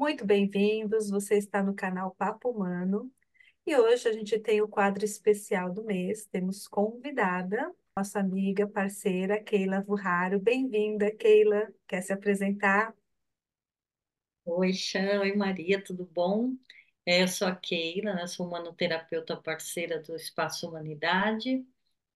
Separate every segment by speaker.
Speaker 1: Muito bem-vindos. Você está no canal Papo Humano e hoje a gente tem o quadro especial do mês. Temos convidada, nossa amiga, parceira, Keila Vurraro. Bem-vinda, Keila. Quer se apresentar?
Speaker 2: Oi, Xan, oi Maria, tudo bom? Eu sou a Keila, né? Sou humanoterapeuta parceira do Espaço Humanidade,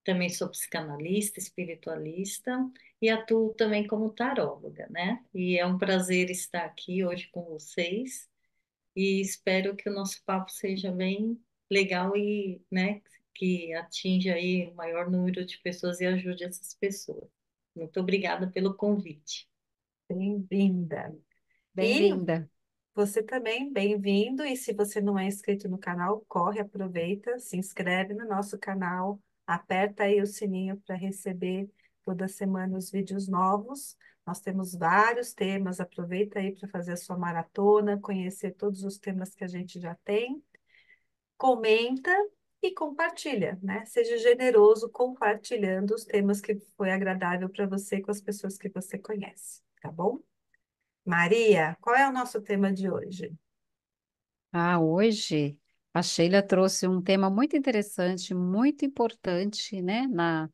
Speaker 2: também sou psicanalista, espiritualista e atuo também como taróloga, né? E é um prazer estar aqui hoje com vocês e espero que o nosso papo seja bem legal e, né, que atinja aí o maior número de pessoas e ajude essas pessoas. Muito obrigada pelo convite.
Speaker 1: Bem-vinda. E
Speaker 3: Bem-vinda.
Speaker 1: você também, bem-vindo. E se você não é inscrito no canal, corre, aproveita, se inscreve no nosso canal, aperta aí o sininho para receber toda semana os vídeos novos. Nós temos vários temas, aproveita aí para fazer a sua maratona, conhecer todos os temas que a gente já tem. Comenta e compartilha, né? Seja generoso compartilhando os temas que foi agradável para você com as pessoas que você conhece, tá bom? Maria, qual é o nosso tema de hoje?
Speaker 3: Hoje a Sheila trouxe um tema muito interessante, muito importante, né, na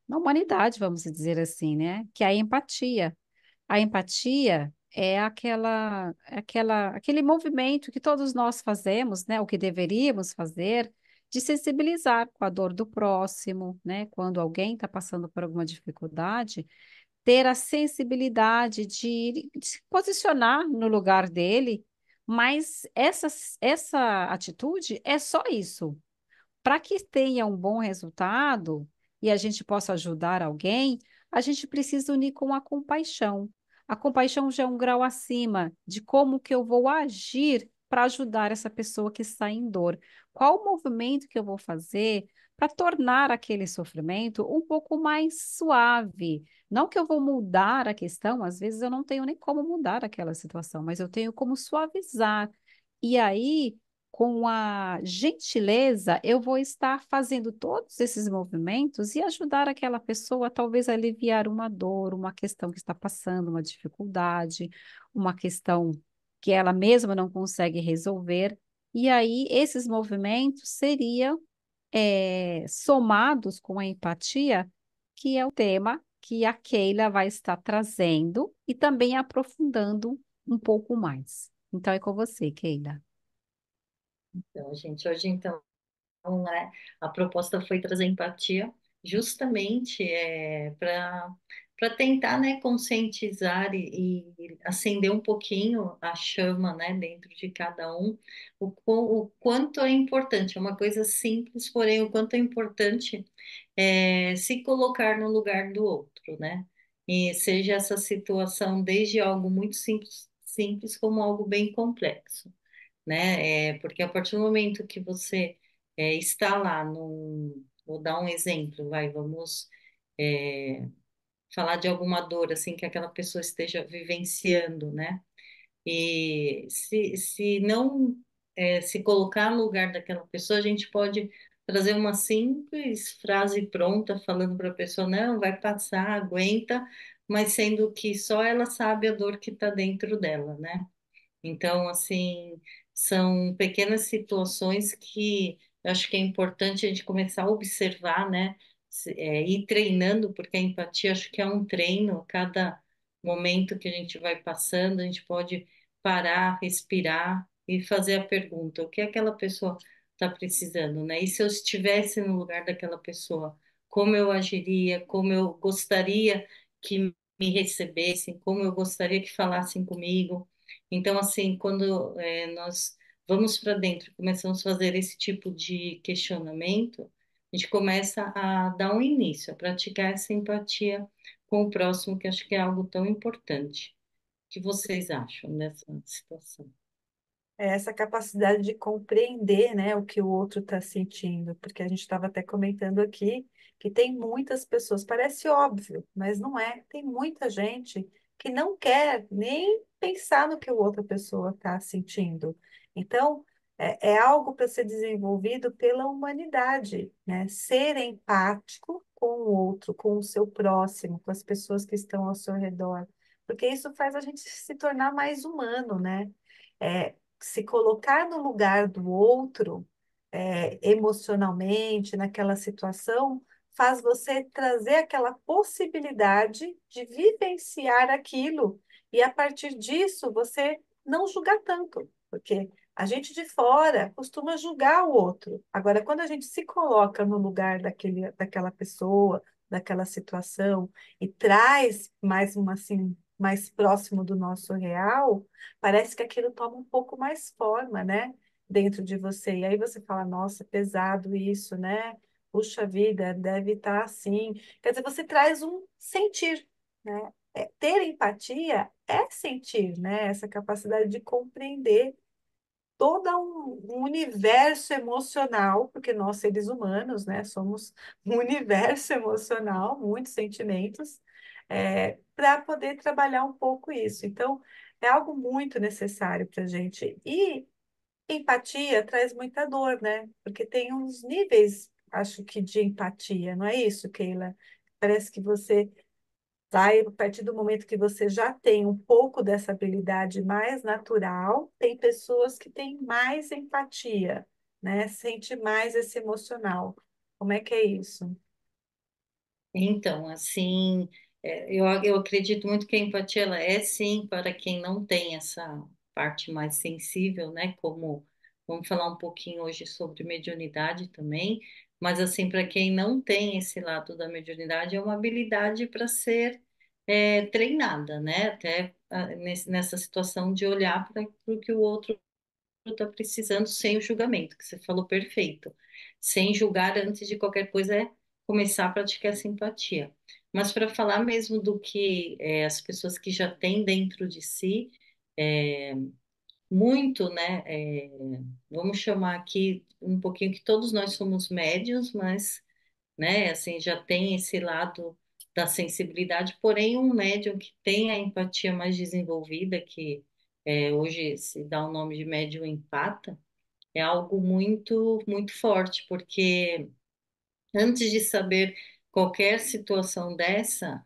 Speaker 3: humanidade, vamos dizer assim, né, que é a empatia. A empatia é aquele movimento que todos nós fazemos, né, o que deveríamos fazer, de sensibilizar com a dor do próximo, né, quando alguém está passando por alguma dificuldade, ter a sensibilidade de se posicionar no lugar dele, mas essa atitude é só isso. Para que tenha um bom resultado e a gente possa ajudar alguém, a gente precisa unir com a compaixão. A compaixão já é um grau acima de como que eu vou agir para ajudar essa pessoa que está em dor. Qual o movimento que eu vou fazer para tornar aquele sofrimento um pouco mais suave? Não que eu vou mudar a questão, às vezes eu não tenho nem como mudar aquela situação, mas eu tenho como suavizar. E aí com a gentileza, eu vou estar fazendo todos esses movimentos e ajudar aquela pessoa a talvez aliviar uma dor, uma questão que está passando, uma dificuldade, uma questão que ela mesma não consegue resolver. E aí, esses movimentos seriam somados com a empatia, que é o tema que a Keila vai estar trazendo e também aprofundando um pouco mais. Então, é com você, Keila.
Speaker 2: Então, gente, hoje então né? A proposta foi trazer empatia, justamente para tentar, né, conscientizar e acender um pouquinho a chama, né, dentro de cada um, o quanto é importante. É uma coisa simples, porém o quanto é importante se colocar no lugar do outro, né? E seja essa situação desde algo muito simples como algo bem complexo, né? Porque a partir do momento que você está lá vou dar um exemplo, vamos falar de alguma dor assim que aquela pessoa esteja vivenciando, né? E se não se colocar no lugar daquela pessoa, a gente pode trazer uma simples frase pronta falando para a pessoa, não, vai passar, aguenta, mas sendo que só ela sabe a dor que está dentro dela, né? Então, assim, são pequenas situações que eu acho que é importante a gente começar a observar, né? Ir treinando, porque a empatia acho que é um treino, a cada momento que a gente vai passando, a gente pode parar, respirar e fazer a pergunta: o que aquela pessoa está precisando, né? E se eu estivesse no lugar daquela pessoa, como eu agiria, como eu gostaria que me recebessem, como eu gostaria que falassem comigo. Então, assim, quando nós vamos para dentro, começamos a fazer esse tipo de questionamento, a gente começa a dar um início, a praticar essa empatia com o próximo, que acho que é algo tão importante. O que vocês acham dessa situação?
Speaker 1: É essa capacidade de compreender, né, o que o outro está sentindo, porque a gente estava até comentando aqui que tem muitas pessoas, parece óbvio, mas não é. Tem muita gente que não quer nem pensar no que a outra pessoa está sentindo. Então, é algo para ser desenvolvido pela humanidade, né? Ser empático com o outro, com o seu próximo, com as pessoas que estão ao seu redor, porque isso faz a gente se tornar mais humano, né? Se colocar no lugar do outro, emocionalmente, naquela situação, faz você trazer aquela possibilidade de vivenciar aquilo. E a partir disso, você não julgar tanto, porque a gente de fora costuma julgar o outro. Agora, quando a gente se coloca no lugar daquela pessoa, daquela situação, e traz mais uma assim, mais próximo do nosso real, parece que aquilo toma um pouco mais forma, né? Dentro de você. E aí você fala, nossa, pesado isso, né? Puxa vida, deve estar assim. Quer dizer, você traz um sentir, né? Ter empatia é sentir, né? Essa capacidade de compreender todo um universo emocional, porque nós, seres humanos, né, somos um universo emocional, muitos sentimentos, para poder trabalhar um pouco isso. Então, é algo muito necessário para a gente. E empatia traz muita dor, né? Porque tem uns níveis, acho que, de empatia, não é isso, Keila? Parece que você vai, a partir do momento que você já tem um pouco dessa habilidade mais natural, tem pessoas que têm mais empatia, né? Sente mais esse emocional. Como é que é isso?
Speaker 2: Então, assim, eu acredito muito que a empatia ela é sim para quem não tem essa parte mais sensível, né? Como vamos falar um pouquinho hoje sobre mediunidade também, mas assim, para quem não tem esse lado da mediunidade, é uma habilidade para ser treinada, né? Até nessa situação de olhar para o que o outro está precisando sem o julgamento, que você falou perfeito. Sem julgar antes de qualquer coisa é começar a praticar simpatia. Mas para falar mesmo do que as pessoas que já têm dentro de si, é, muito, né? Vamos chamar aqui um pouquinho que todos nós somos médios, mas, né? Assim, já tem esse lado da sensibilidade, porém um médium que tem a empatia mais desenvolvida, que hoje se dá o nome de médium empata, é algo muito forte, porque antes de saber qualquer situação dessa,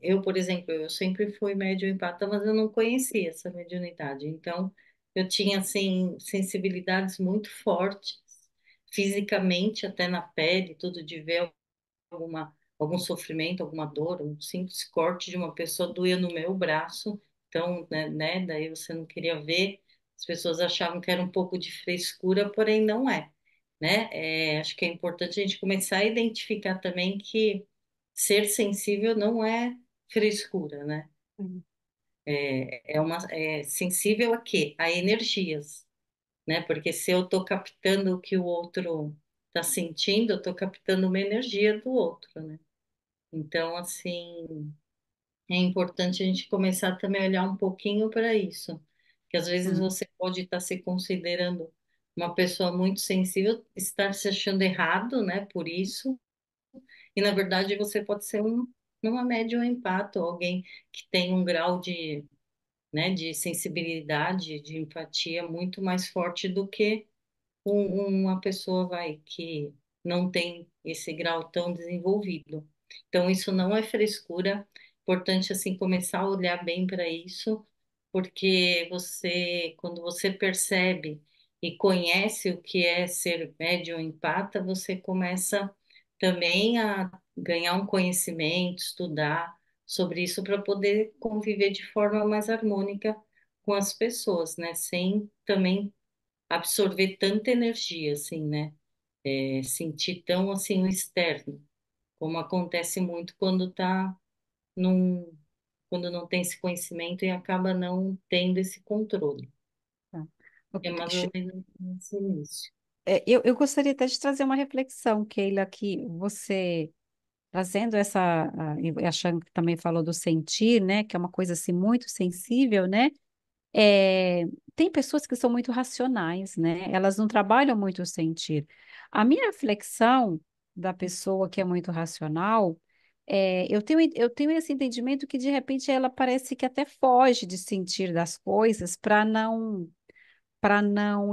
Speaker 2: eu, por exemplo, eu sempre fui médium empata, mas eu não conhecia essa mediunidade. Então, eu tinha, assim, sensibilidades muito fortes, fisicamente, até na pele, tudo de ver algum sofrimento, alguma dor, um simples corte de uma pessoa doía no meu braço. Então, daí você não queria ver. As pessoas achavam que era um pouco de frescura, porém não é, né? Acho que é importante a gente começar a identificar também que ser sensível não é frescura, né?
Speaker 1: Hum.
Speaker 2: É sensível a quê? A energias, né? Porque se eu estou captando o que o outro está sentindo, eu estou captando uma energia do outro, né? Então, assim, é importante a gente começar também a olhar um pouquinho para isso. Que às vezes
Speaker 1: Hum.
Speaker 2: você pode estar se considerando uma pessoa muito sensível, estar se achando errado, né, por isso, e na verdade você pode ser uma médium empata, ou alguém que tem um grau de sensibilidade, de empatia muito mais forte do que uma pessoa que não tem esse grau tão desenvolvido. Então, isso não é frescura. Importante, assim, começar a olhar bem para isso, porque quando você percebe e conhece o que é ser médium empata, você começa também a ganhar um conhecimento, estudar sobre isso para poder conviver de forma mais harmônica com as pessoas, né? Sem também absorver tanta energia, assim, né? Sentir tão, assim, o externo, como acontece muito num, quando não tem esse conhecimento e acaba não tendo esse controle.
Speaker 3: Tá.
Speaker 2: É mais ou menos esse início.
Speaker 3: Eu gostaria até de trazer uma reflexão, Keila, que você trazendo e achando que também falou do sentir, né, que é uma coisa assim muito sensível, né? É, tem pessoas que são muito racionais, né? Elas não trabalham muito o sentir. A minha reflexão da pessoa que é muito racional, eu tenho esse entendimento que de repente ela parece que até foge de sentir das coisas para não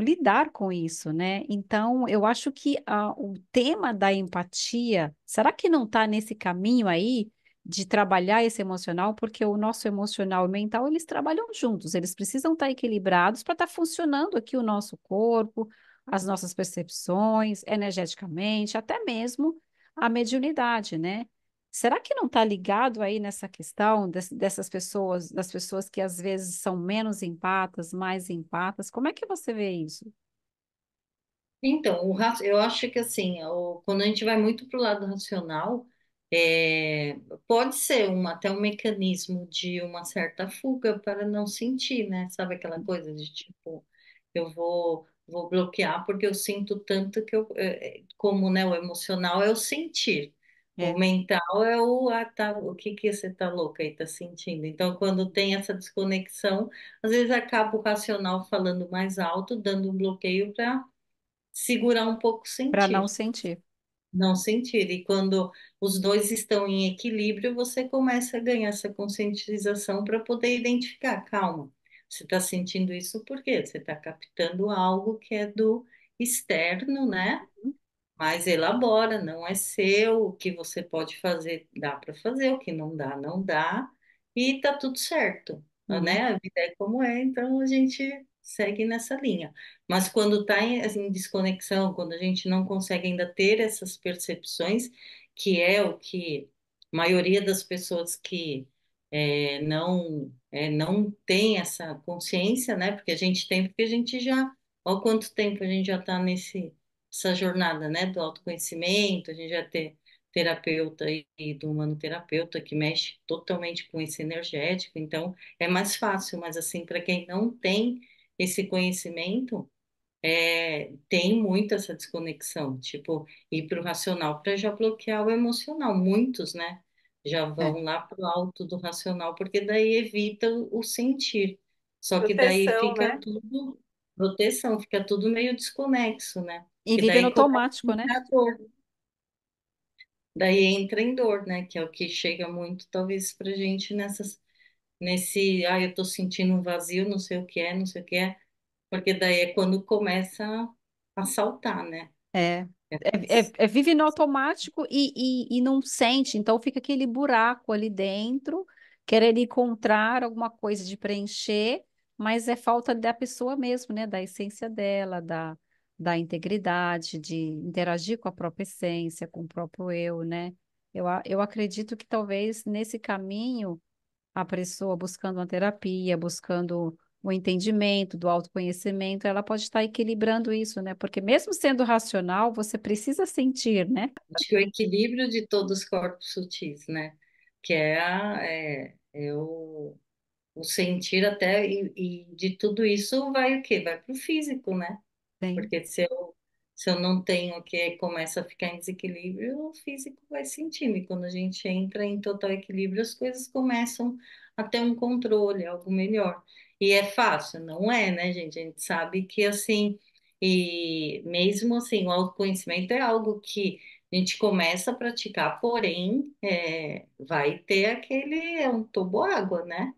Speaker 3: lidar com isso, né? Então, eu acho que o tema da empatia, será que não está nesse caminho aí de trabalhar esse emocional, porque o nosso emocional e mental, eles trabalham juntos, eles precisam estar equilibrados para estar funcionando aqui o nosso corpo, as nossas percepções, energeticamente, até mesmo a mediunidade, né? Será que não está ligado aí nessa questão dessas pessoas, das pessoas que às vezes são menos empatas, mais empatas? Como é que você vê isso?
Speaker 2: Então, eu acho que assim, quando a gente vai muito para o lado racional, pode ser até um mecanismo de uma certa fuga para não sentir, né? Sabe aquela coisa de tipo, vou bloquear porque eu sinto tanto que como, né, o emocional é o sentir. O
Speaker 3: É,
Speaker 2: mental é tá, o que que você tá louca aí, tá sentindo? Então, quando tem essa desconexão, às vezes acaba o racional falando mais alto, dando um bloqueio para segurar um pouco
Speaker 3: para não
Speaker 2: sentir,
Speaker 3: sentir.
Speaker 2: não sentir. E quando os dois estão em equilíbrio, você começa a ganhar essa conscientização para poder identificar, calma, você está sentindo isso por quê? Você está captando algo que é do externo, né? Mas elabora, não é seu, o que você pode fazer, dá para fazer, o que não dá, não dá, e tá tudo certo,
Speaker 3: Uhum,
Speaker 2: né? A vida é como é, então a gente segue nessa linha. Mas quando está em, assim, desconexão, quando a gente não consegue ainda ter essas percepções, que é o que a maioria das pessoas que não tem essa consciência, né? Porque a gente tem, porque a gente já, olha quanto tempo a gente já está nesse essa jornada, né, do autoconhecimento, a gente já ter terapeuta e do humanoterapeuta que mexe totalmente com esse energético, então é mais fácil, mas assim, para quem não tem esse conhecimento, tem muito essa desconexão, tipo, ir para o racional para já bloquear o emocional. Muitos, né, já
Speaker 3: é.
Speaker 2: vão lá para o alto do racional, porque daí evita o sentir. Só que daí
Speaker 1: Proteção,
Speaker 2: fica
Speaker 1: né?
Speaker 2: tudo proteção, fica tudo meio desconexo, né?
Speaker 3: E
Speaker 2: Que
Speaker 3: vive no
Speaker 2: daí começa a
Speaker 3: automático, né?
Speaker 2: entrar dor. Daí entra em dor, né? Que é o que chega muito, talvez, pra gente eu tô sentindo um vazio, não sei o que é, não sei o que é. Porque daí é quando começa a saltar, né?
Speaker 3: É,
Speaker 2: Essas-
Speaker 3: vive no automático e não sente, então fica aquele buraco ali dentro, querendo encontrar alguma coisa de preencher, mas é falta da pessoa mesmo, né? Da essência dela, da integridade, de interagir com a própria essência, com o próprio eu, né? Eu acredito que talvez nesse caminho a pessoa buscando uma terapia, buscando o entendimento do autoconhecimento, ela pode estar equilibrando isso, né? Porque mesmo sendo racional, você precisa sentir, né?
Speaker 2: Acho que o equilíbrio de todos os corpos sutis, né? Que o sentir até, e de tudo isso vai o quê? Vai pro físico, né?
Speaker 3: Sim,
Speaker 2: Porque se eu não tenho o que começa a ficar em desequilíbrio, o físico vai sentindo. E quando a gente entra em total equilíbrio, as coisas começam a ter um controle, algo melhor. E é fácil? Não é, né, gente? A gente sabe que assim, e mesmo assim, o autoconhecimento é algo que a gente começa a praticar, porém, vai ter é um toboágua, né?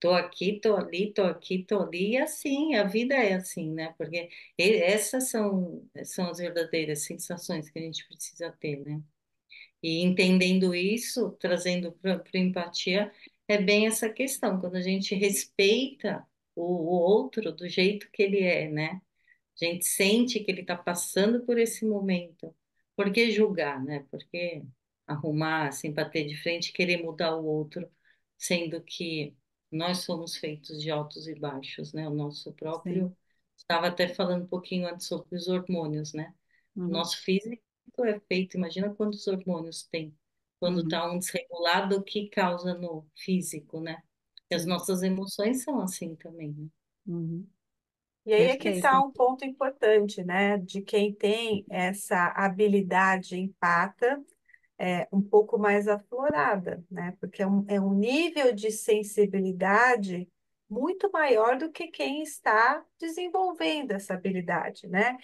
Speaker 2: Tô aqui, tô ali, tô aqui, tô ali, e assim, a vida é assim, né? Porque essas são as verdadeiras sensações que a gente precisa ter, né? E entendendo isso, trazendo para empatia, é bem essa questão, quando a gente respeita o outro do jeito que ele é, né? A gente sente que ele está passando por esse momento. Por que julgar, né? Por que arrumar, assim, bater de frente e querer mudar o outro, sendo que nós somos feitos de altos e baixos, né? O nosso
Speaker 3: sim.
Speaker 2: próprio. Estava até falando um pouquinho antes sobre os hormônios, né? O
Speaker 3: Uhum,
Speaker 2: nosso físico é feito, imagina quantos hormônios tem. Quando
Speaker 3: uhum,
Speaker 2: está um desregulado, o que causa no físico, né? E as
Speaker 3: sim.
Speaker 2: nossas emoções são assim também, né?
Speaker 3: Uhum.
Speaker 1: E aí é que está
Speaker 3: Perfeito.
Speaker 1: um ponto importante, né? De quem tem essa habilidade empata um pouco mais aflorada, né? Porque é um nível de sensibilidade muito maior do que quem está desenvolvendo essa habilidade, né?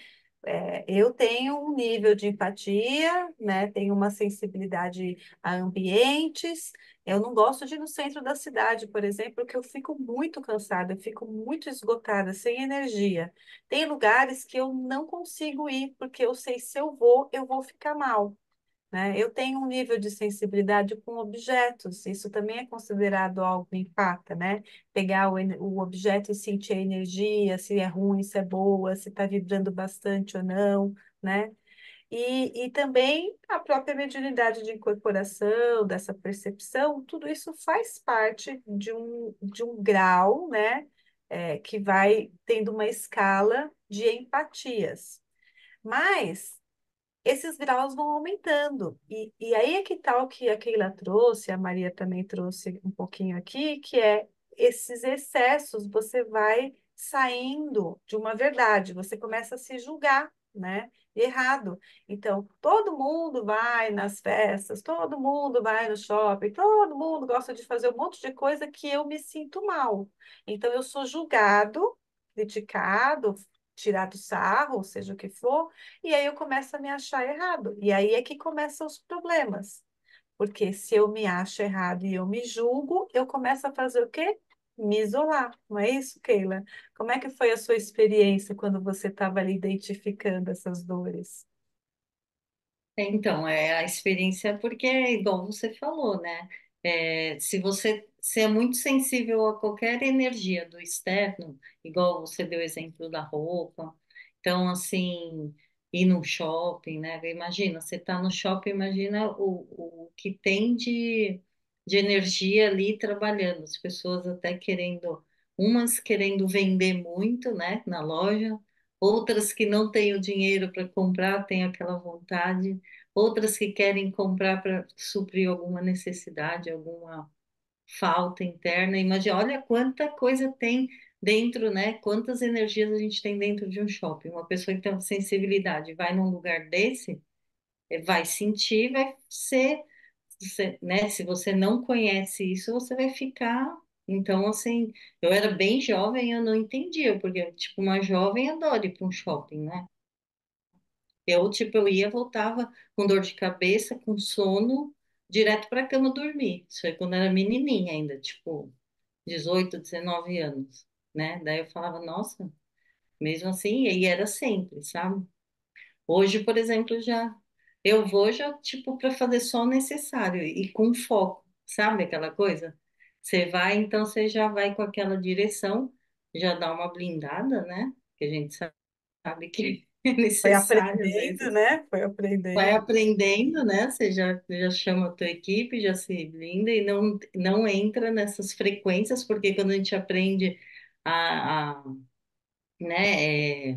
Speaker 1: Eu tenho um nível de empatia, né? Tenho uma sensibilidade a ambientes. Eu não gosto de ir no centro da cidade, por exemplo, porque eu fico muito cansada, eu fico muito esgotada, sem energia. Tem lugares que eu não consigo ir, porque eu sei se eu vou ficar mal. né? Eu tenho um nível de sensibilidade com objetos, isso também é considerado algo empata, né? Pegar o objeto e sentir a energia, se é ruim, se é boa, se está vibrando bastante ou não, né? E também a própria mediunidade de incorporação, dessa percepção, tudo isso faz parte de um grau, né? Que vai tendo uma escala de empatias. Mas esses graus vão aumentando. E aí é que tal que a Keila trouxe, a Maria também trouxe um pouquinho aqui, que é esses excessos, você vai saindo de uma verdade, você começa a se julgar, né? Errado. Então, todo mundo vai nas festas, todo mundo vai no shopping, todo mundo gosta de fazer um monte de coisa que eu me sinto mal. Então, eu sou julgado, criticado, tirado sarro, seja o que for, e aí eu começo a me achar errado. E aí é que começam os problemas. Porque se eu me acho errado e eu me julgo, eu começo a fazer o quê? Me isolar. Não é isso, Keila? Como é que foi a sua experiência quando você estava ali identificando essas dores?
Speaker 2: Então, a experiência, porque é igual você falou, né? Se você se é muito sensível a qualquer energia do externo, igual você deu o exemplo da roupa, então, assim, ir no shopping, né? Imagina, você tá no shopping, imagina o que tem de energia ali trabalhando, as pessoas até querendo, umas querendo vender muito, né, na loja, outras que não têm o dinheiro para comprar, têm aquela vontade, outras que querem comprar para suprir alguma necessidade, alguma falta interna. Imagina, olha quanta coisa tem dentro, né? Quantas energias a gente tem dentro de um shopping. Uma pessoa que tem uma sensibilidade vai num lugar desse, vai sentir, vai ser, né? Se você não conhece isso, você vai ficar. Então, assim, eu era bem jovem, eu não entendia, porque, tipo, uma jovem adora ir para um shopping, né? Eu ia, voltava com dor de cabeça, com sono, direto para a cama dormir. Isso aí quando era menininha ainda, tipo, 18, 19 anos, né? Daí eu falava, nossa, mesmo assim, e era sempre, sabe? Hoje, por exemplo, já eu vou já, tipo, para fazer só o necessário e com foco, sabe aquela coisa? Você vai, então você já vai com aquela direção, já dá uma blindada, né? Que a gente sabe que é
Speaker 1: Foi
Speaker 2: necessário às
Speaker 1: aprendendo,
Speaker 2: vezes.
Speaker 1: né? Foi
Speaker 2: Vai
Speaker 1: aprendendo.
Speaker 2: aprendendo, né? Você já chama a tua equipe, já se blinda e não entra nessas frequências, porque quando a gente aprende a, né,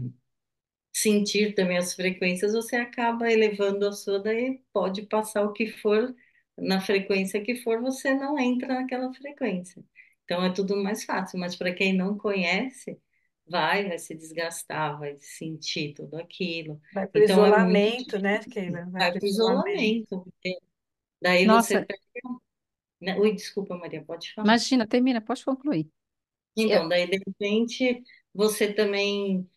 Speaker 2: sentir também as frequências, você acaba elevando a sua, daí pode passar o que for, na frequência que for, você não entra naquela frequência. Então é tudo mais fácil, mas para quem não conhece, vai se desgastar, vai sentir tudo aquilo.
Speaker 1: Vai para o
Speaker 2: Então é muito
Speaker 1: isolamento, né, Keila? Vai
Speaker 2: vai
Speaker 1: para o
Speaker 2: para o
Speaker 1: isolamento.
Speaker 2: isolamento. Daí você
Speaker 3: Nossa,
Speaker 2: perde, né? Ui, desculpa, Maria, pode falar.
Speaker 3: imagina, termina, pode concluir. Eu,
Speaker 2: Então, daí de repente você também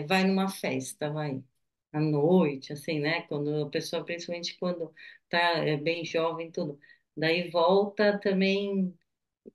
Speaker 2: vai numa festa, vai à noite, assim, né? Quando a pessoa, principalmente quando tá bem jovem, tudo. Daí volta também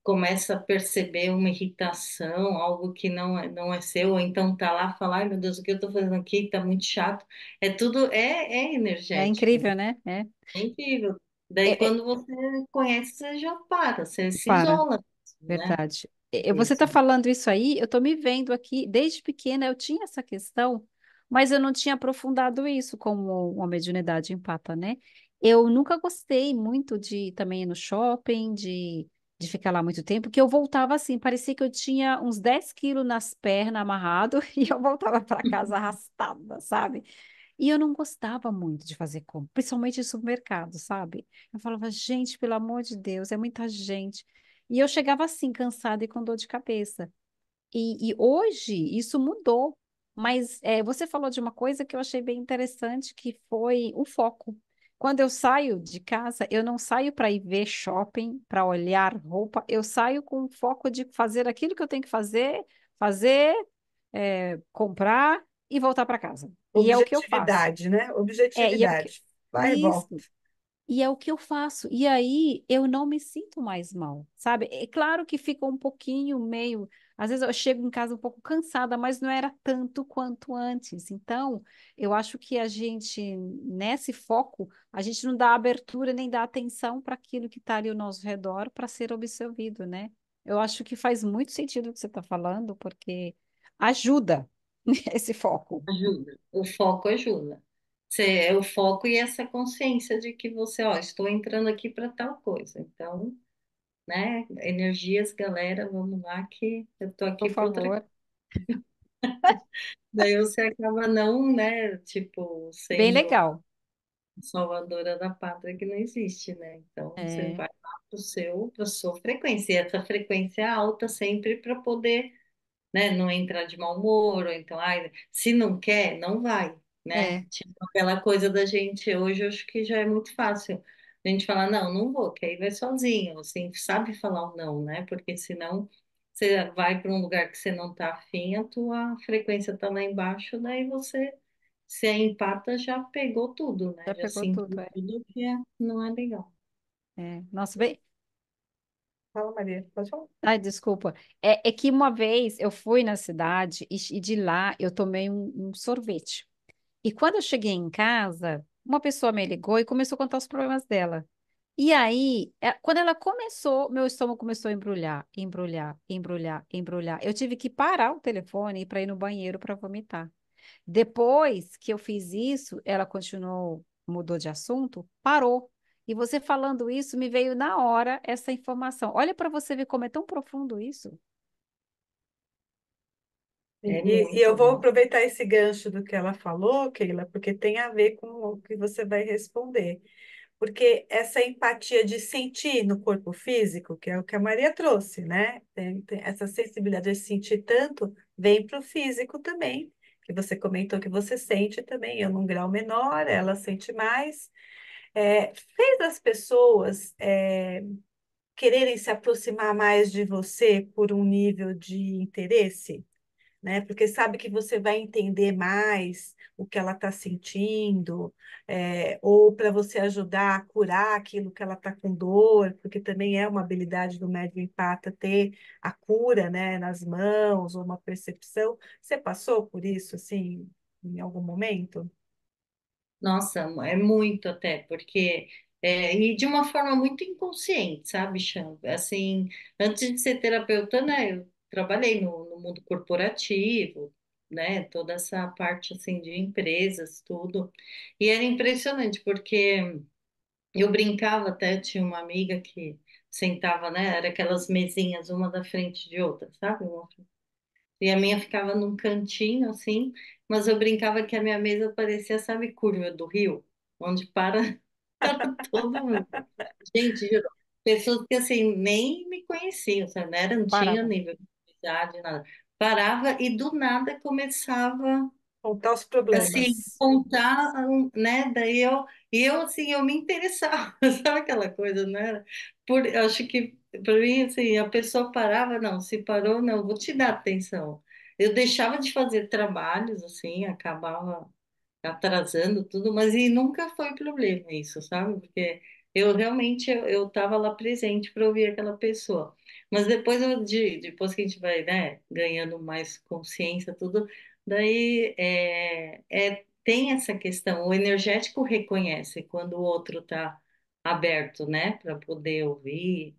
Speaker 2: começa a perceber uma irritação, algo que não é seu, ou então tá lá, fala, ai meu Deus, o que eu tô fazendo aqui? Tá muito chato. É tudo, é
Speaker 3: é
Speaker 2: energético.
Speaker 3: incrível, né? É,
Speaker 2: É incrível. Daí,
Speaker 3: é,
Speaker 2: quando você conhece, você já para, você se
Speaker 3: para.
Speaker 2: isola, né?
Speaker 3: Verdade. Você está
Speaker 2: Isso.
Speaker 3: falando isso aí, eu estou me vendo aqui, desde pequena eu tinha essa questão, mas eu não tinha aprofundado isso como uma mediunidade empata, né? Eu nunca gostei muito de também ir no shopping, de ficar lá muito tempo, porque eu voltava assim, parecia que eu tinha uns 10 quilos nas pernas amarrado e eu voltava para casa arrastada, sabe? E eu não gostava muito de fazer compra, principalmente em supermercado, sabe? Eu falava, gente, pelo amor de Deus, é muita gente. E eu chegava assim, cansada e com dor de cabeça. E hoje isso mudou. Mas você falou de uma coisa que eu achei bem interessante, que foi o foco. Quando eu saio de casa, eu não saio para ir ver shopping, para olhar roupa, eu saio com o foco de fazer aquilo que eu tenho que fazer, comprar e voltar para casa. E é o que eu faço.
Speaker 1: Objetividade, né?
Speaker 3: E é o que.
Speaker 1: Objetividade. Vai e volta.
Speaker 3: Isso. E é o que eu faço. E aí eu não me sinto mais mal, sabe? É claro que fica um pouquinho meio. Às vezes eu chego em casa um pouco cansada, mas não era tanto quanto antes. Então, eu acho que a gente, nesse foco, a gente não dá abertura nem dá atenção para aquilo que está ali ao nosso redor para ser absorvido, né? Eu acho que faz muito sentido o que você está falando, porque ajuda esse foco.
Speaker 2: Ajuda. O foco ajuda. É o foco e essa consciência de que você, ó, estou entrando aqui para tal coisa. Então, né? Energias, galera, vamos lá que eu tô
Speaker 3: Por
Speaker 2: aqui para outra coisa.
Speaker 3: favor.
Speaker 2: Daí você acaba não, né? Tipo,
Speaker 3: Bem
Speaker 2: sendo
Speaker 3: legal.
Speaker 2: salvadora da pátria que não existe, né? Então, você
Speaker 3: É,
Speaker 2: vai lá para sua frequência. E essa frequência é alta sempre para poder, né, não entrar de mau humor, ou então, ai, se não quer, não vai, né?
Speaker 3: é,
Speaker 2: Tipo, aquela coisa da gente, hoje eu acho que já é muito fácil a gente falar, não, não vou, que aí vai sozinho, assim, sabe falar o não, né? Porque senão você vai para um lugar que você não tá afim, a tua frequência tá lá embaixo, daí você, se é empata, já pegou tudo, né?
Speaker 3: já
Speaker 2: Já
Speaker 3: pegou tudo.
Speaker 2: sentiu tudo que não é legal.
Speaker 3: Nossa, bem.
Speaker 1: Fala, Maria, pode falar.
Speaker 3: Ai, desculpa. É que uma vez eu fui na cidade e de lá eu tomei um sorvete. E quando eu cheguei em casa, uma pessoa me ligou e começou a contar os problemas dela. E aí, quando ela começou, meu estômago começou a embrulhar, embrulhar, embrulhar, embrulhar. Eu tive que parar o telefone para ir no banheiro para vomitar. Depois que eu fiz isso, ela continuou, mudou de assunto, parou. E você falando isso, me veio na hora essa informação. Olha para você ver como é tão profundo isso.
Speaker 1: Sim,
Speaker 2: É
Speaker 1: e eu
Speaker 2: muito,
Speaker 1: vou
Speaker 2: né?
Speaker 1: aproveitar esse gancho do que ela falou, Keila, porque tem a ver com o que você vai responder. Porque essa empatia de sentir no corpo físico, que é o que a Maria trouxe, né? Tem essa sensibilidade de sentir tanto, vem para o físico também, que você comentou que você sente também, eu num grau menor, ela sente mais. Fez as pessoas quererem se aproximar mais de você por um nível de interesse? Né? Porque sabe que você vai entender mais o que ela está sentindo, ou para você ajudar a curar aquilo que ela está com dor, porque também é uma habilidade do médium empata ter a cura, né, nas mãos, ou uma percepção. Você passou por isso, assim, em algum momento?
Speaker 2: Nossa, é muito até, porque e de uma forma muito inconsciente, sabe, Chan? Assim, antes de ser terapeuta, né, eu trabalhei no mundo corporativo, né, toda essa parte assim de empresas, tudo. E era impressionante, porque eu brincava até, tinha uma amiga que sentava, né, era aquelas mesinhas uma da frente de outra, sabe? E a minha ficava num cantinho, assim, mas eu brincava que a minha mesa parecia, sabe, curva do rio, onde para, para todo mundo. Gente, juro, pessoas que, assim, nem me conheciam, sabe, não tinha
Speaker 3: Parava.
Speaker 2: nível de amizade, nada. Parava e do nada começava
Speaker 1: Contar os
Speaker 2: assim,
Speaker 1: problemas.
Speaker 2: contar, né? E eu assim, eu me interessava, sabe aquela coisa, né? Eu acho que para mim, assim, a pessoa parava, não, se parou, não, vou te dar atenção. Eu deixava de fazer trabalhos, assim, acabava atrasando tudo, mas e nunca foi problema isso, sabe? Porque eu realmente eu estava lá presente para ouvir aquela pessoa. Mas depois depois que a gente vai, né, ganhando mais consciência, tudo, daí tem essa questão. O energético reconhece quando o outro está aberto, né, para poder ouvir,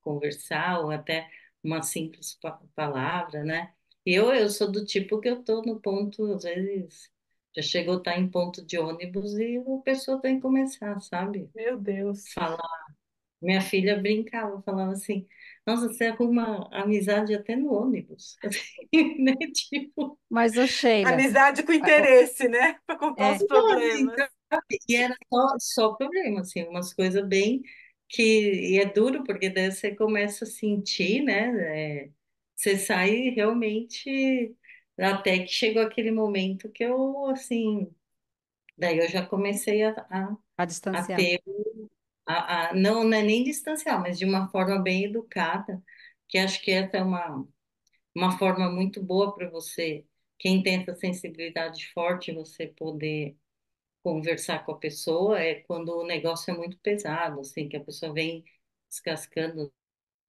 Speaker 2: conversar ou até uma simples palavra, né? Eu sou do tipo que eu tô no ponto, às vezes já chegou a estar em ponto de ônibus e a pessoa tem que começar, sabe?
Speaker 1: Meu Deus.
Speaker 2: Falar. Minha filha brincava, falava assim: Nossa, você arruma amizade até no ônibus. Assim, né? Tipo,
Speaker 3: Mas, ô Sheila,
Speaker 1: Amizade com
Speaker 3: a- ó,
Speaker 1: interesse, né? Para contar os
Speaker 3: é,
Speaker 2: não, assim,
Speaker 1: problemas.
Speaker 2: e era só problema, assim, umas coisas bem que. E é duro, porque daí você começa a sentir, né? Você sai realmente. Até que chegou aquele momento que eu, assim. Daí eu já comecei
Speaker 3: a
Speaker 2: a
Speaker 3: distanciar.
Speaker 2: ter não, não é nem distanciar, mas de uma forma bem educada, que acho que essa é uma forma muito boa para você, quem tem essa sensibilidade forte, você poder conversar com a pessoa, é quando o negócio é muito pesado, assim, que a pessoa vem descascando,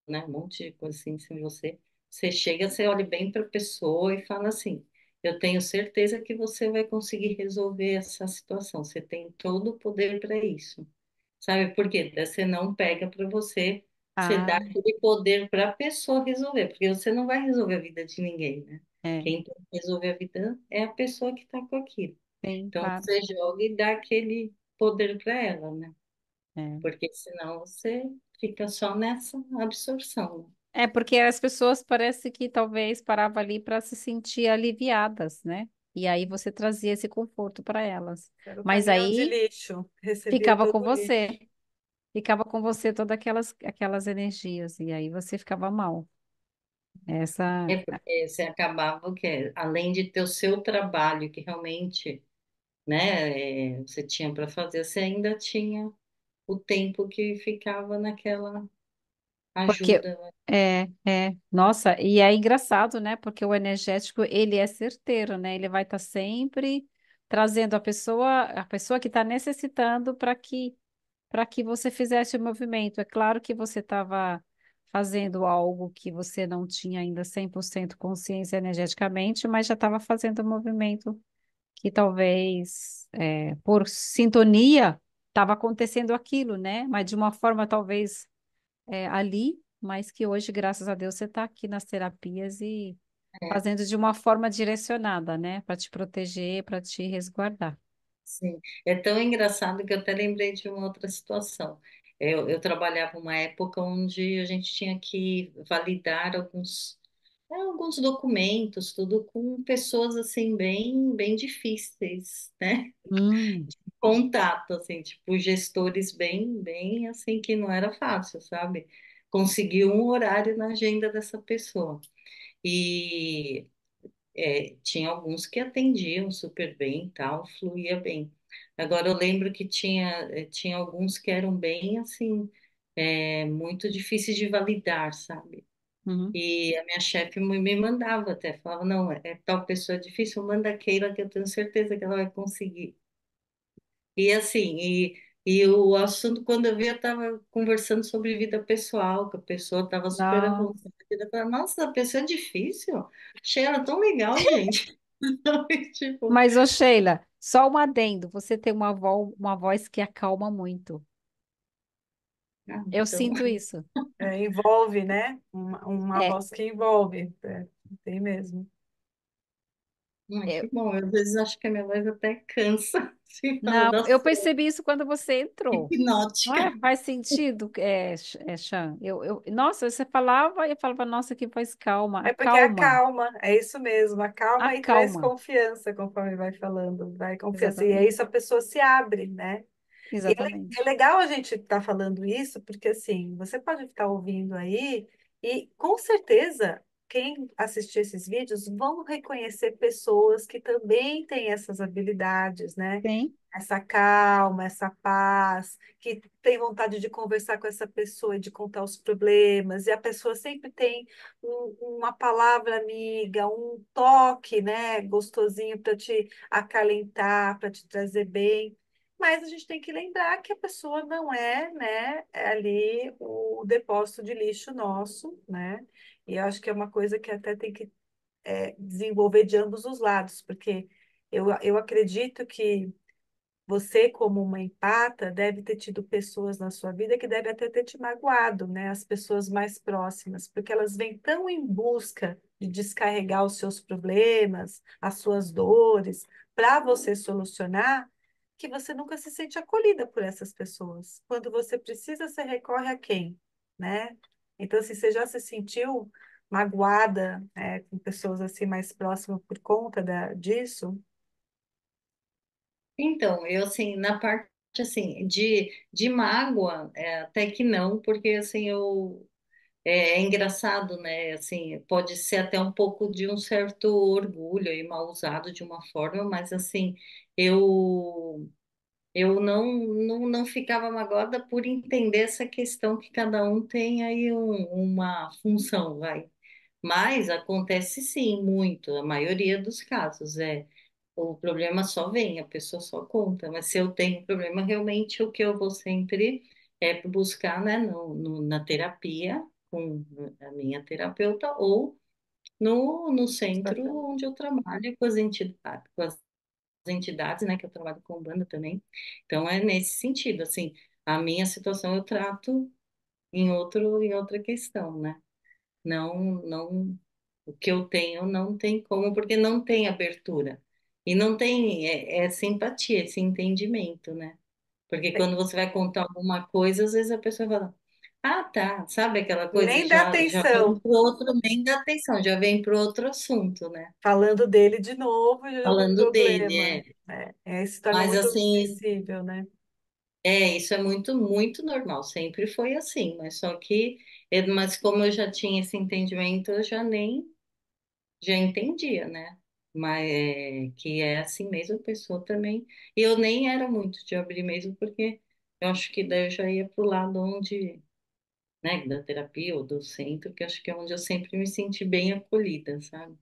Speaker 2: né, um monte de coisa assim em cima de você. Você chega, você olha bem para a pessoa e fala assim: eu tenho certeza que você vai conseguir resolver essa situação. Você tem todo o poder para isso. Sabe por quê? Daí você não pega para você, você dá
Speaker 3: Ah,
Speaker 2: aquele poder para a pessoa resolver, porque você não vai resolver a vida de ninguém, né?
Speaker 3: é,
Speaker 2: Quem tem que resolver a vida é a pessoa que está com aquilo.
Speaker 3: sim,
Speaker 2: Então
Speaker 3: claro.
Speaker 2: você joga e dá aquele poder para ela, né?
Speaker 3: É.
Speaker 2: Porque senão você fica só nessa absorção, né?
Speaker 3: É porque as pessoas parece que talvez paravam ali para se sentir aliviadas, né? E aí você trazia esse conforto para elas.
Speaker 1: Era o
Speaker 3: Mas
Speaker 1: caminhão de
Speaker 3: aí
Speaker 1: lixo, recebia
Speaker 3: ficava
Speaker 1: todo
Speaker 3: com
Speaker 1: o lixo.
Speaker 3: você, ficava com você todas aquelas energias, e aí você ficava mal. Essa,
Speaker 2: É porque você acabava que, além de ter o seu trabalho, que realmente, né, você tinha para fazer, você ainda tinha o tempo que ficava naquela
Speaker 3: porque
Speaker 2: ajuda, né?
Speaker 3: nossa, e é engraçado, né? Porque o energético, ele é certeiro, né? Ele vai estar sempre trazendo a pessoa que está necessitando para que você fizesse o movimento. É claro que você estava fazendo algo que você não tinha ainda 100% consciência energeticamente, mas já estava fazendo o movimento que talvez, por sintonia, estava acontecendo aquilo, né? Mas de uma forma talvez ali, mas que hoje, graças a Deus, você está aqui nas terapias e
Speaker 2: É,
Speaker 3: fazendo de uma forma direcionada, né? Para te proteger, para te resguardar.
Speaker 2: sim. É tão engraçado que eu até lembrei de uma outra situação. Eu trabalhava uma época onde a gente tinha que validar alguns documentos, tudo com pessoas assim bem difíceis, né?
Speaker 3: Hum,
Speaker 2: Contato, assim, tipo, gestores bem, assim, que não era fácil, sabe? Conseguir um horário na agenda dessa pessoa. E tinha alguns que atendiam super bem, e tal, fluía bem. Agora, eu lembro que tinha alguns que eram bem, assim, muito difíceis de validar, sabe?
Speaker 3: uhum.
Speaker 2: E a minha chefe me mandava até, falava, não, tal pessoa é difícil, manda a Keila que eu tenho certeza que ela vai conseguir. E assim, e o assunto, quando eu vi, eu estava conversando sobre vida pessoal, que a pessoa estava super
Speaker 3: Não.
Speaker 2: avançada. Eu falei, nossa, a pessoa é difícil. Achei ela tão legal, gente. Tipo,
Speaker 3: Mas, ô Sheila, só um adendo, você tem uma voz que acalma muito. Eu
Speaker 2: então,
Speaker 3: sinto isso.
Speaker 1: É, envolve, né? Uma
Speaker 3: É,
Speaker 1: voz que envolve. Tem mesmo.
Speaker 3: é,
Speaker 2: que bom. Eu, às vezes acho que a minha voz até cansa. Assim, fala,
Speaker 3: não, eu
Speaker 2: nossa,
Speaker 3: percebi isso quando você entrou. Não
Speaker 2: hipnótica.
Speaker 3: é? Faz sentido, Chan. Nossa, você falava e eu falava, nossa, que voz calma,
Speaker 1: É porque
Speaker 3: acalma,
Speaker 1: acalma, é isso mesmo, acalma e traz
Speaker 3: acalma.
Speaker 1: confiança conforme vai falando, vai confiança. E é
Speaker 3: Exatamente,
Speaker 1: isso a pessoa se abre, né? E é
Speaker 3: exatamente.
Speaker 1: legal a gente estar falando isso, porque assim, você pode estar ouvindo aí, e com certeza quem assistir esses vídeos vão reconhecer pessoas que também têm essas habilidades, né?
Speaker 3: Sim,
Speaker 1: Essa calma, essa paz, que tem vontade de conversar com essa pessoa e de contar os problemas, e a pessoa sempre tem uma palavra amiga, um toque, né, gostosinho para te acalentar, para te trazer bem. Mas a gente tem que lembrar que a pessoa não é, né, é ali o depósito de lixo nosso, né? E eu acho que é uma coisa que até tem que desenvolver de ambos os lados, porque eu acredito que você, como uma empata, deve ter tido pessoas na sua vida que devem até ter te magoado, né? As pessoas mais próximas, porque elas vêm tão em busca de descarregar os seus problemas, as suas dores, para você solucionar, que você nunca se sente acolhida por essas pessoas. Quando você precisa, você recorre a quem, né? Então, assim, você já se sentiu magoada, com pessoas assim mais próximas por conta disso?
Speaker 2: Então, eu assim, na parte assim, de mágoa, até que não, porque assim, é engraçado, né? Assim, pode ser até um pouco de um certo orgulho e mal usado de uma forma, mas assim, eu eu não ficava magoada por entender essa questão que cada um tem aí uma função, vai. Mas acontece sim, muito, a maioria dos casos o problema só vem, a pessoa só conta, mas se eu tenho problema, realmente o que eu vou sempre buscar, né, na terapia com a minha terapeuta ou no centro onde eu trabalho com as entidades, né, que eu trabalho com banda também. Então é nesse sentido, assim, a minha situação eu trato em outra questão, né? Não, o que eu tenho não tem como, porque não tem abertura. E não tem, é simpatia, esse entendimento, né? Porque quando você vai contar alguma coisa, às vezes a pessoa fala, ah, tá, sabe aquela coisa,
Speaker 1: Nem dá
Speaker 2: já vem
Speaker 1: atenção.
Speaker 2: para outro, nem dá atenção, já vem para outro assunto, né?
Speaker 1: Falando dele de novo, de novo
Speaker 2: Falando dele,
Speaker 1: problema. Se torna
Speaker 2: Mas
Speaker 1: muito
Speaker 2: assim,
Speaker 1: sensível, né?
Speaker 2: isso é muito normal, sempre foi assim, mas só que, mas como eu já tinha esse entendimento, eu já entendia, né? Mas que é assim mesmo, a pessoa também. E eu nem era muito de abrir mesmo, porque eu acho que daí eu já ia pro lado onde, né, da terapia ou do centro, que acho que é onde eu sempre me senti bem acolhida, sabe?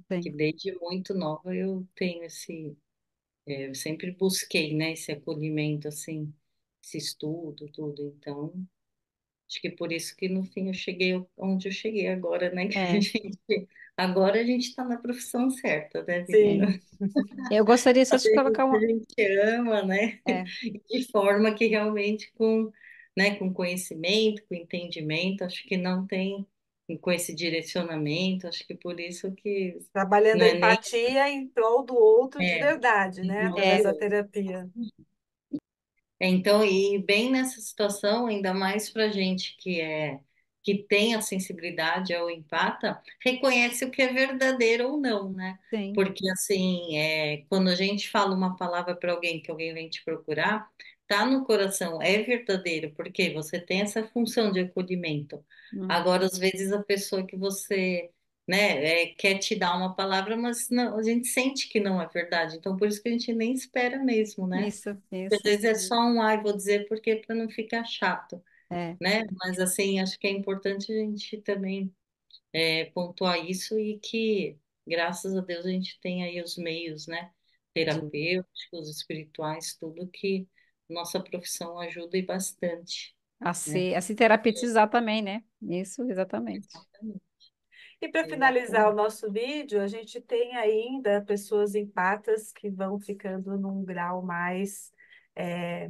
Speaker 2: Que
Speaker 3: Sim,
Speaker 2: desde muito nova eu tenho eu sempre busquei, né, esse acolhimento, assim, esse estudo, tudo. Então, acho que por isso que no fim eu cheguei onde eu cheguei agora, né? Que
Speaker 3: é,
Speaker 2: agora a gente está na profissão certa, né,
Speaker 3: é.
Speaker 2: menina?
Speaker 1: Sim.
Speaker 3: Eu gostaria só de
Speaker 2: Fazer o
Speaker 3: colocar
Speaker 2: que a
Speaker 3: uma.
Speaker 2: gente ama, né?
Speaker 3: É,
Speaker 2: De forma que realmente né, com conhecimento, com entendimento, acho que não tem, e com esse direcionamento, acho que por isso que
Speaker 1: Trabalhando
Speaker 2: não
Speaker 1: a
Speaker 2: é nem
Speaker 1: empatia em prol do outro de
Speaker 2: é,
Speaker 1: verdade,
Speaker 2: em
Speaker 1: né?
Speaker 2: prol
Speaker 1: Através
Speaker 2: do
Speaker 3: é,
Speaker 1: da
Speaker 2: outro.
Speaker 1: terapia.
Speaker 2: Então, e bem nessa situação, ainda mais para gente que tem a sensibilidade ao empata, reconhece o que é verdadeiro ou não, né?
Speaker 3: sim.
Speaker 2: Porque assim, quando a gente fala uma palavra para alguém que alguém vem te procurar, tá no coração, é verdadeiro, porque você tem essa função de acolhimento.
Speaker 3: Hum,
Speaker 2: Agora, às vezes a pessoa que você, né, quer te dar uma palavra, mas não, a gente sente que não é verdade. Então, por isso que a gente nem espera mesmo, né?
Speaker 3: isso,
Speaker 2: Às
Speaker 3: isso.
Speaker 2: vezes é só um ai, vou dizer porque para não ficar chato,
Speaker 3: É,
Speaker 2: né? Mas assim, acho que é importante a gente também pontuar isso e que, graças a Deus, a gente tem aí os meios, né?
Speaker 3: de,
Speaker 2: Terapêuticos, espirituais, tudo que nossa profissão ajuda e bastante, né?
Speaker 3: a se terapetizar também, né? Isso, exatamente.
Speaker 2: Exatamente.
Speaker 1: E para finalizar o
Speaker 2: Exatamente.
Speaker 1: nosso vídeo, a gente tem ainda pessoas empatas que vão ficando num grau mais é,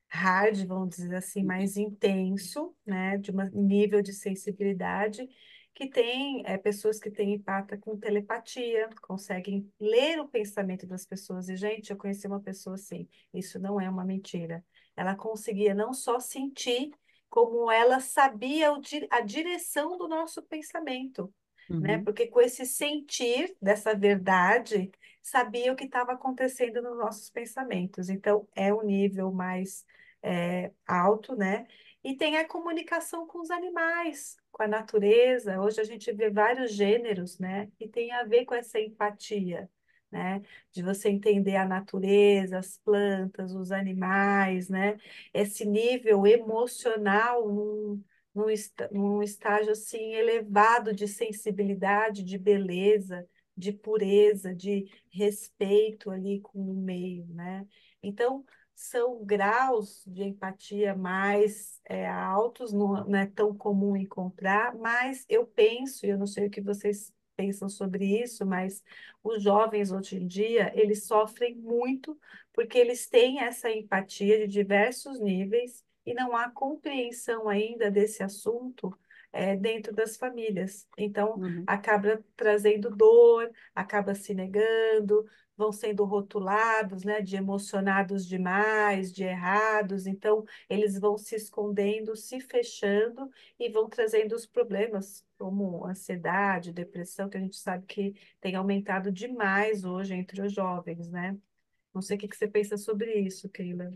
Speaker 1: hard, vamos dizer assim, mais intenso, né, de um nível de sensibilidade, que tem pessoas que têm empata com telepatia, conseguem ler o pensamento das pessoas. E, gente, eu conheci uma pessoa assim, isso não é uma mentira. Ela conseguia não só sentir, como ela sabia a direção do nosso pensamento, né?
Speaker 3: Uhum,
Speaker 1: Porque com esse sentir dessa verdade, sabia o que estava acontecendo nos nossos pensamentos. Então, é um nível mais alto, né? E tem a comunicação com os animais, com a natureza. Hoje a gente vê vários gêneros, né? E tem a ver com essa empatia, né? De você entender a natureza, as plantas, os animais, né? Esse nível emocional num estágio assim elevado de sensibilidade, de beleza, de pureza, de respeito ali com o meio, né? Então, são graus de empatia mais altos, não é tão comum encontrar, mas eu penso, e eu não sei o que vocês pensam sobre isso, mas os jovens hoje em dia, eles sofrem muito porque eles têm essa empatia de diversos níveis e não há compreensão ainda desse assunto dentro das famílias. Então,
Speaker 3: uhum.
Speaker 1: acaba trazendo dor, acaba se negando, vão sendo rotulados, né, de emocionados demais, de errados, então eles vão se escondendo, se fechando e vão trazendo os problemas, como ansiedade, depressão, que a gente sabe que tem aumentado demais hoje entre os jovens, né? Não sei o que que você pensa sobre isso, Keila.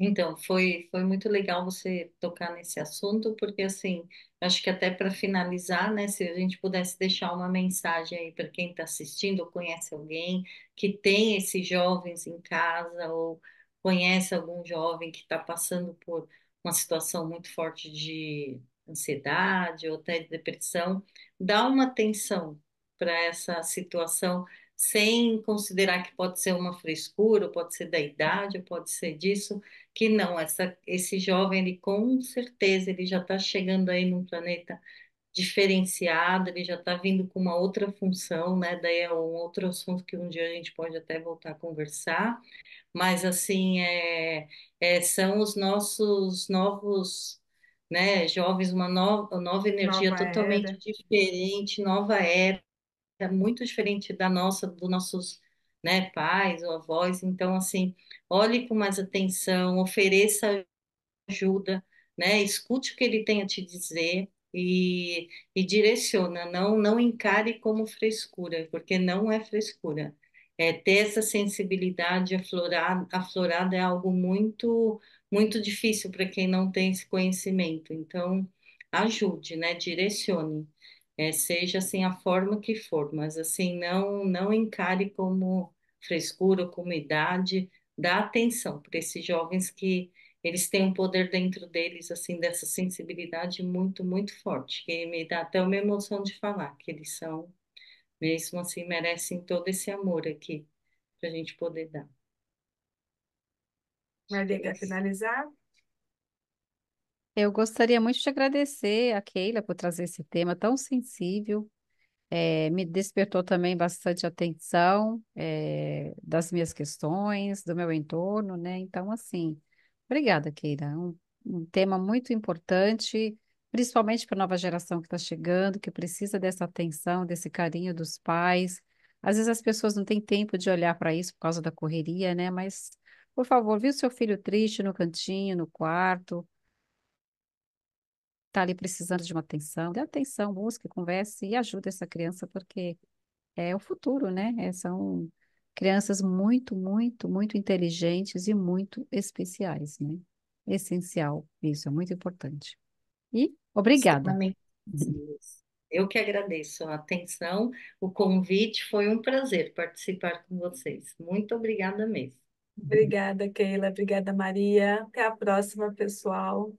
Speaker 2: Então, foi muito legal você tocar nesse assunto, porque assim, acho que até para finalizar, né, se a gente pudesse deixar uma mensagem aí para quem está assistindo ou conhece alguém que tem esses jovens em casa ou conhece algum jovem que está passando por uma situação muito forte de ansiedade ou até de depressão, dá uma atenção para essa situação sem considerar que pode ser uma frescura, ou pode ser da idade, ou pode ser disso que não, esse jovem, ele com certeza, ele já está chegando aí num planeta diferenciado, ele já está vindo com uma outra função, né? Daí é um outro assunto que um dia a gente pode até voltar a conversar, mas assim, são os nossos novos, né, jovens, uma nova energia
Speaker 1: Nova
Speaker 2: totalmente
Speaker 1: era.
Speaker 2: diferente, nova era, muito diferente da nossa, dos nossos, né, pais ou avós. Então, assim, olhe com mais atenção, ofereça ajuda, né? Escute o que ele tem a te dizer e direciona, não encare como frescura, porque não é frescura. É, ter essa sensibilidade aflorada é algo muito difícil para quem não tem esse conhecimento. Então, ajude, né? Direcione. É, seja assim a forma que for, mas assim, não encare como frescura, como idade, dá atenção para esses jovens que eles têm um poder dentro deles, assim, dessa sensibilidade muito forte, que me dá até uma emoção de falar, que eles são, mesmo assim, merecem todo esse amor aqui, para a gente poder dar. Acho que
Speaker 1: Maria,
Speaker 2: é
Speaker 1: quer
Speaker 2: isso.
Speaker 1: finalizar?
Speaker 3: Eu gostaria muito de agradecer a Keila por trazer esse tema tão sensível. Me despertou também bastante atenção, das minhas questões, do meu entorno, né? Então, assim, obrigada, Keila. Um tema muito importante, principalmente para a nova geração que está chegando, que precisa dessa atenção, desse carinho dos pais. Às vezes as pessoas não têm tempo de olhar para isso por causa da correria, né? Mas, por favor, viu seu filho triste no cantinho, no quarto, está ali precisando de uma atenção, dê atenção, busque, converse e ajude essa criança, porque é o futuro, né? São crianças muito inteligentes e muito especiais, né? Essencial, isso é muito importante. E obrigada.
Speaker 2: Extremamente sensíveis. Eu que agradeço a atenção, o convite, foi um prazer participar com vocês. Muito obrigada mesmo.
Speaker 1: Obrigada, Keila. Obrigada, Maria. Até a próxima, pessoal.